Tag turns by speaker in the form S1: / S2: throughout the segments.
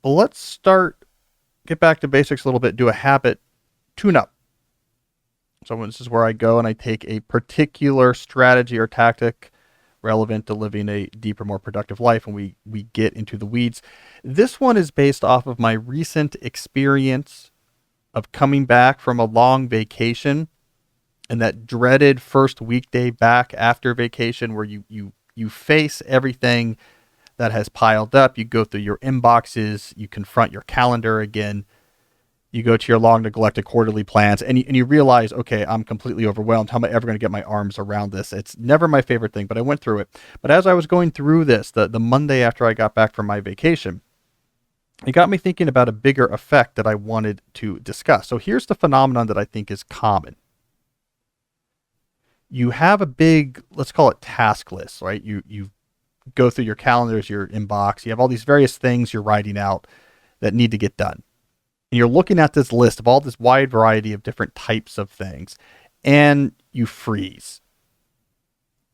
S1: Let's get back to basics a little bit, do a habit tune up. So this is where I go and I take a particular strategy or tactic relevant to living a deeper, more productive life, and we get into the weeds. This one is based off of my recent experience of coming back from a long vacation and that dreaded first weekday back after vacation where you face everything that has piled up. You go through your inboxes, you confront your calendar again, you go to your long neglected quarterly plans, and you realize, okay, I'm completely overwhelmed. How am I ever going to get my arms around this? It's never my favorite thing, but I went through it. But as I was going through this, the Monday after I got back from my vacation, it got me thinking about a bigger effect that I wanted to discuss. So here's the phenomenon that I think is common. You have a big, let's call it task list, right? You go through your calendars, your inbox, you have all these various things you're writing out that need to get done. And you're looking at this list of all this wide variety of different types of things, and you freeze.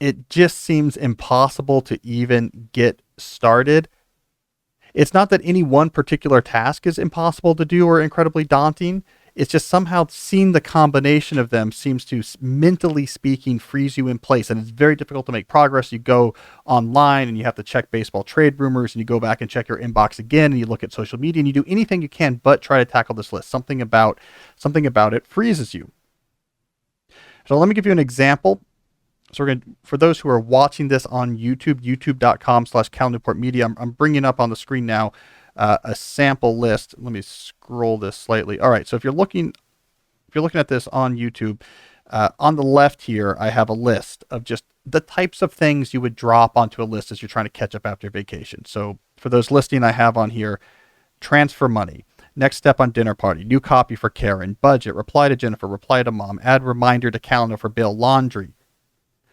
S1: It just seems impossible to even get started. It's not that any one particular task is impossible to do or incredibly daunting. It's just somehow seeing the combination of them seems to, mentally speaking, freeze you in place. And it's very difficult to make progress. You go online and you have to check baseball trade rumors, and you go back and check your inbox again, and you look at social media, and you do anything you can but try to tackle this list. Something about it freezes you. So let me give you an example. So we're going to, for those who are watching this on YouTube, youtube.com/Cal Newport Media, I'm bringing up on the screen now a sample list. Let me scroll this slightly. All right. So if you're looking at this on YouTube, on the left here, I have a list of just the types of things you would drop onto a list as you're trying to catch up after vacation. So for those listing, I have on here, transfer money, next step on dinner party, new copy for Karen, budget, reply to Jennifer, reply to mom, add reminder to calendar for Bill, laundry,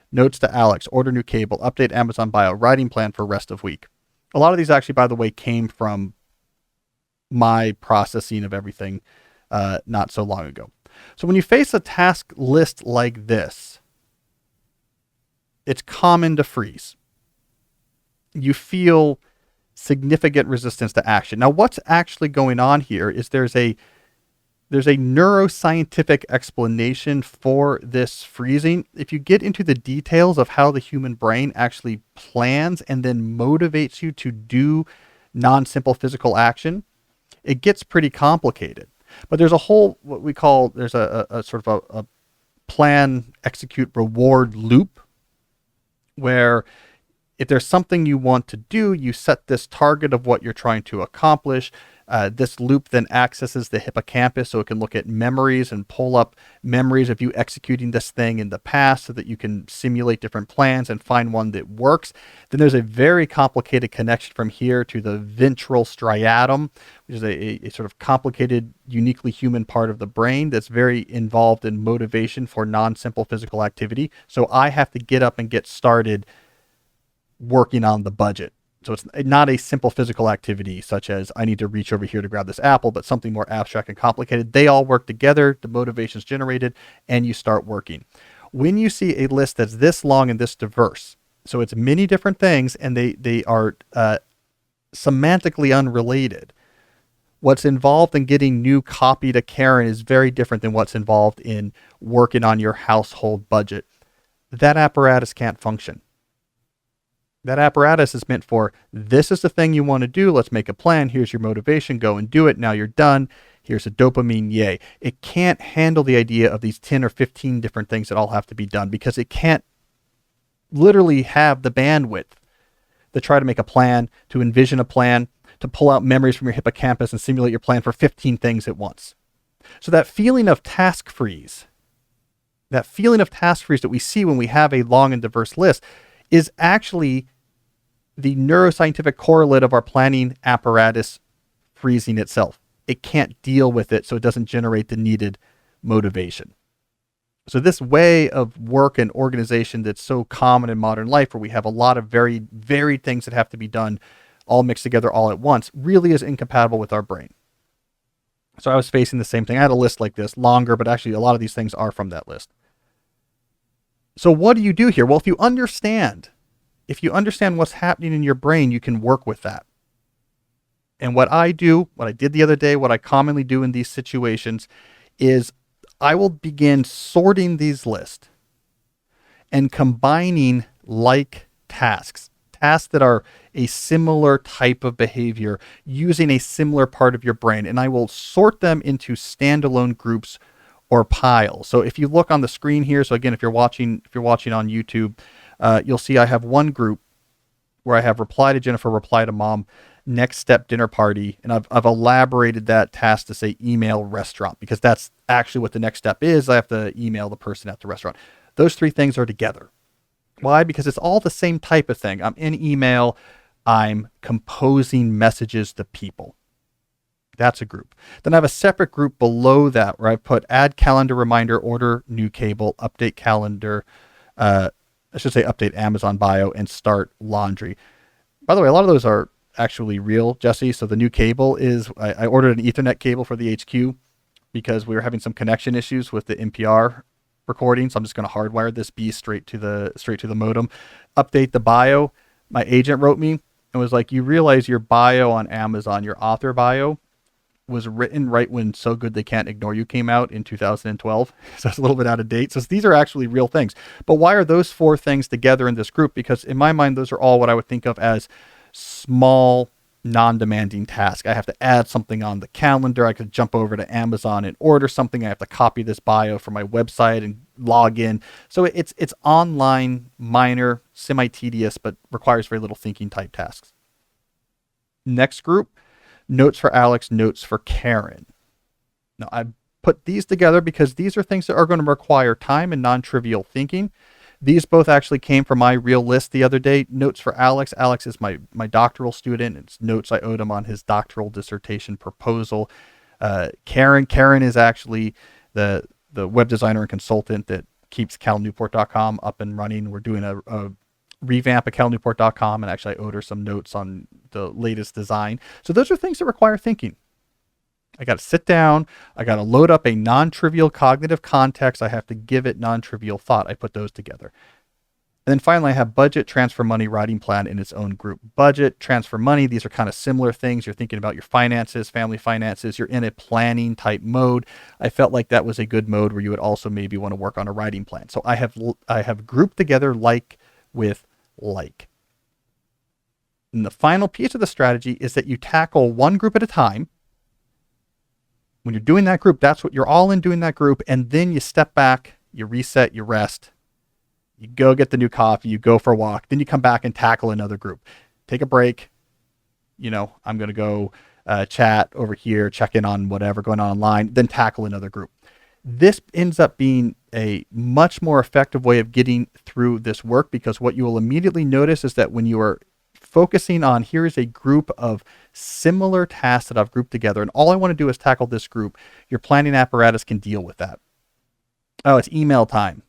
S1: notes to Alex, order new cable, update Amazon bio, writing plan for rest of week. A lot of these actually, by the way, came from my processing of everything not so long ago. So when you face a task list like this, it's common to freeze. You feel significant resistance to action. Now, what's actually going on here is there's a neuroscientific explanation for this freezing. If you get into the details of how the human brain actually plans and then motivates you to do non-simple physical action, it gets pretty complicated. But there's a whole, there's a sort of a plan, execute, reward loop where if there's something you want to do, you set this target of what you're trying to accomplish. This loop then accesses the hippocampus so it can look at memories and pull up memories of you executing this thing in the past so that you can simulate different plans and find one that works. Then there's a very complicated connection from here to the ventral striatum, which is a sort of complicated, uniquely human part of the brain that's very involved in motivation for non-simple physical activity. So I have to get up and get started working on the budget. So it's not a simple physical activity such as I need to reach over here to grab this apple, but something more abstract and complicated. They all work together, the motivation is generated, and you start working. When you see a list that's this long and this diverse, so it's many different things and they are semantically unrelated, what's involved in getting new copy to Karen is very different than what's involved in working on your household budget. That apparatus can't function. That apparatus is meant for, this is the thing you want to do. Let's make a plan. Here's your motivation. Go and do it. Now you're done. Here's a dopamine. Yay. It can't handle the idea of these 10 or 15 different things that all have to be done because it can't literally have the bandwidth to try to make a plan, to envision a plan, to pull out memories from your hippocampus and simulate your plan for 15 things at once. So that feeling of task freeze that we see when we have a long and diverse list is actually the neuroscientific correlate of our planning apparatus freezing itself. It can't deal with it, so it doesn't generate the needed motivation. So this way of work and organization that's so common in modern life, where we have a lot of very varied things that have to be done all mixed together all at once, really is incompatible with our brain. So I was facing the same thing. I had a list like this, longer, but actually a lot of these things are from that list. So what do you do here? Well, if you understand what's happening in your brain, you can work with that. And what I do, what I did the other day, what I commonly do in these situations is I will begin sorting these lists and combining like tasks that are a similar type of behavior using a similar part of your brain. And I will sort them into standalone groups or piles. So if you look on the screen here, so again, if you're watching on YouTube, you'll see I have one group where I have reply to Jennifer, reply to mom, next step dinner party, and I've elaborated that task to say email restaurant because that's actually what the next step is. I have to email the person at the restaurant. Those three things are together. Why? Because it's all the same type of thing. I'm in email, I'm composing messages to people. That's a group. Then I have a separate group below that where I put add calendar reminder, order new cable, update calendar, I should say update Amazon bio, and start laundry. By the way, a lot of those are actually real, Jesse. So the new cable is, I ordered an Ethernet cable for the HQ because we were having some connection issues with the NPR recording. So I'm just going to hardwire this beast straight to the modem. Update the bio. My agent wrote me and was like, you realize your bio on Amazon, your author bio, was written right when So Good They Can't Ignore You came out in 2012. So it's a little bit out of date. So these are actually real things. But why are those four things together in this group? Because in my mind, those are all what I would think of as small, non-demanding tasks. I have to add something on the calendar. I could jump over to Amazon and order something. I have to copy this bio from my website and log in. So it's online, minor, semi-tedious, but requires very little thinking type tasks. Next group, notes for Alex, notes for Karen. Now, I put these together because these are things that are going to require time and non-trivial thinking. These both actually came from my real list the other day. Notes for Alex. Alex is my doctoral student. It's notes I owed him on his doctoral dissertation proposal. Karen is actually the web designer and consultant that keeps calnewport.com up and running. We're doing a revamp of calnewport.com, and actually I owed her some notes on the latest design. So those are things that require thinking. I got to sit down. I got to load up a non-trivial cognitive context. I have to give it non-trivial thought. I put those together. And then finally, I have budget, transfer money, writing plan in its own group. Budget, transfer money, these are kind of similar things. You're thinking about your finances, family finances. You're in a planning type mode. I felt like that was a good mode where you would also maybe want to work on a writing plan. So I have grouped together like with like. And the final piece of the strategy is that you tackle one group at a time. When you're doing that group, that's what you're all in doing that group. And then you step back, you reset, you rest, you go get the new coffee, you go for a walk, then you come back and tackle another group. Take a break. I'm going to go chat over here, check in on whatever going on online, then tackle another group. This ends up being a much more effective way of getting through this work, because what you will immediately notice is that when you are focusing on, here is a group of similar tasks that I've grouped together, and all I want to do is tackle this group, your planning apparatus can deal with that. Oh, it's email time.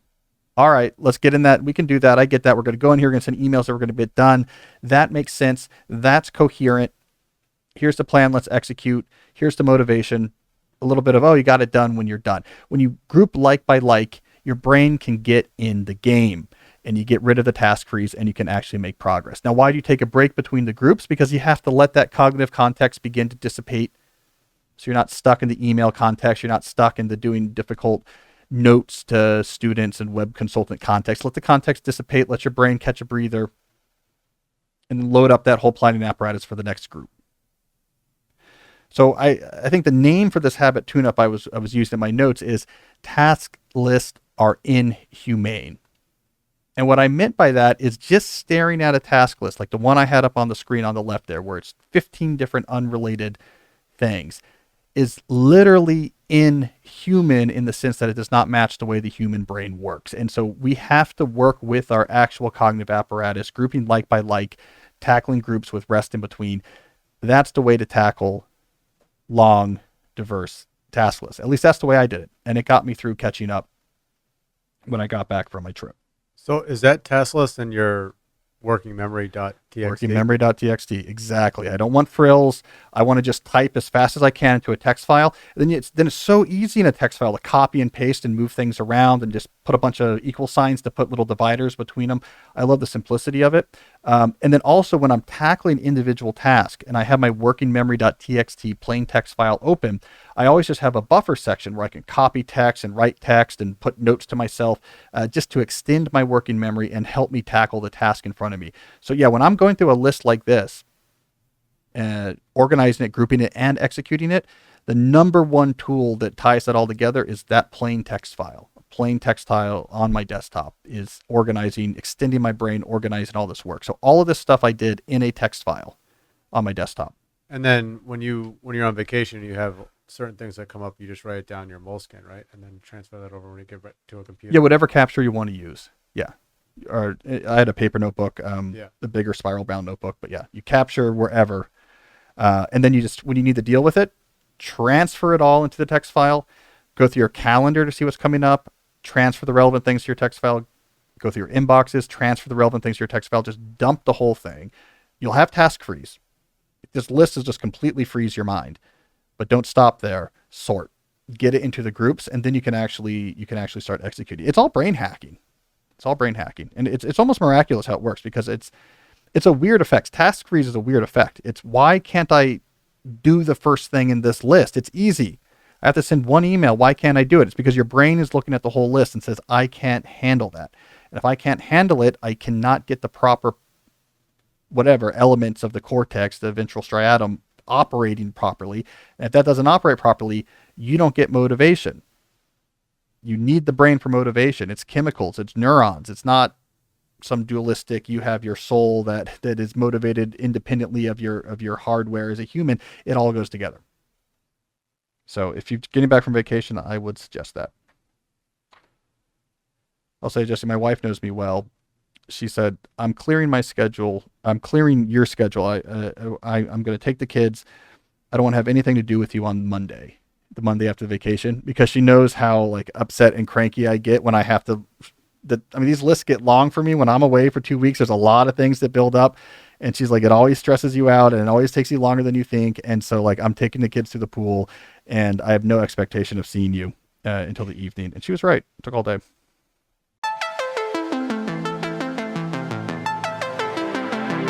S1: All right, let's get in that. We can do that. I get that. We're going to go in here, we're going to send emails that we're going to get done. That makes sense. That's coherent. Here's the plan. Let's execute. Here's the motivation. A little bit of, oh, you got it done when you're done. When you group like by like, your brain can get in the game and you get rid of the task freeze and you can actually make progress. Now, why do you take a break between the groups? Because you have to let that cognitive context begin to dissipate. So you're not stuck in the email context. You're not stuck in the doing difficult notes to students and web consultant context. Let the context dissipate. Let your brain catch a breather and then load up that whole planning apparatus for the next group. So I think the name for this habit tune-up I was using in my notes is task lists are inhumane. And what I meant by that is just staring at a task list, like the one I had up on the screen on the left there, where it's 15 different unrelated things, is literally inhuman in the sense that it does not match the way the human brain works. And so we have to work with our actual cognitive apparatus, grouping like by like, tackling groups with rest in between. That's the way to tackle long, diverse task lists. At least that's the way I did it. And it got me through catching up when I got back from my trip.
S2: So is that task list in your working memory TXT.
S1: Working memory.txt. Exactly. I don't want frills. I want to just type as fast as I can into a text file. Then it's so easy in a text file to copy and paste and move things around and just put a bunch of equal signs to put little dividers between them. I love the simplicity of it. And then also when I'm tackling individual tasks and I have my working memory.txt plain text file open, I always just have a buffer section where I can copy text and write text and put notes to myself just to extend my working memory and help me tackle the task in front of me. So yeah, when I'm going through a list like this, organizing it, grouping it, and executing it, the number one tool that ties that all together is that plain text file. A plain text file on my desktop is organizing, extending my brain, organizing all this work. So all of this stuff I did in a text file on my desktop.
S2: And then when you're on vacation, you have certain things that come up. You just write it down in your Moleskine, right? And then transfer that over when you get back to a computer.
S1: Yeah, whatever capture you want to use. Yeah. Or I had a paper notebook, the bigger spiral bound notebook, but yeah, you capture wherever. And then you just, when you need to deal with it, transfer it all into the text file, go through your calendar to see what's coming up, transfer the relevant things to your text file, go through your inboxes, transfer the relevant things to your text file, just dump the whole thing. You'll have task freeze. This list is just completely freeze your mind, but don't stop there. Sort, get it into the groups, and then you can actually start executing. It's all brain hacking. It's all brain hacking. And it's almost miraculous how it works because it's a weird effect. Task freeze is a weird effect. It's why can't I do the first thing in this list? It's easy. I have to send one email. Why can't I do it? It's because your brain is looking at the whole list and says, I can't handle that. And if I can't handle it, I cannot get the proper whatever elements of the cortex, the ventral striatum, operating properly. And if that doesn't operate properly, you don't get motivation. You need the brain for motivation. It's chemicals, it's neurons. It's not some dualistic, you have your soul that is motivated independently of your hardware as a human. It all goes together. So if you're getting back from vacation, I would suggest that. I'll say, Jesse, my wife knows me well. She said, I'm clearing my schedule. I'm clearing your schedule. I'm going to take the kids. I don't want to have anything to do with you on Monday, the Monday after the vacation, because she knows how like upset and cranky I get when I have to. These lists get long for me when I'm away for 2 weeks. There's a lot of things that build up, and she's like, it always stresses you out, and it always takes you longer than you think. And so like I'm taking the kids to the pool, and I have no expectation of seeing you until the evening. And she was right. It took all day.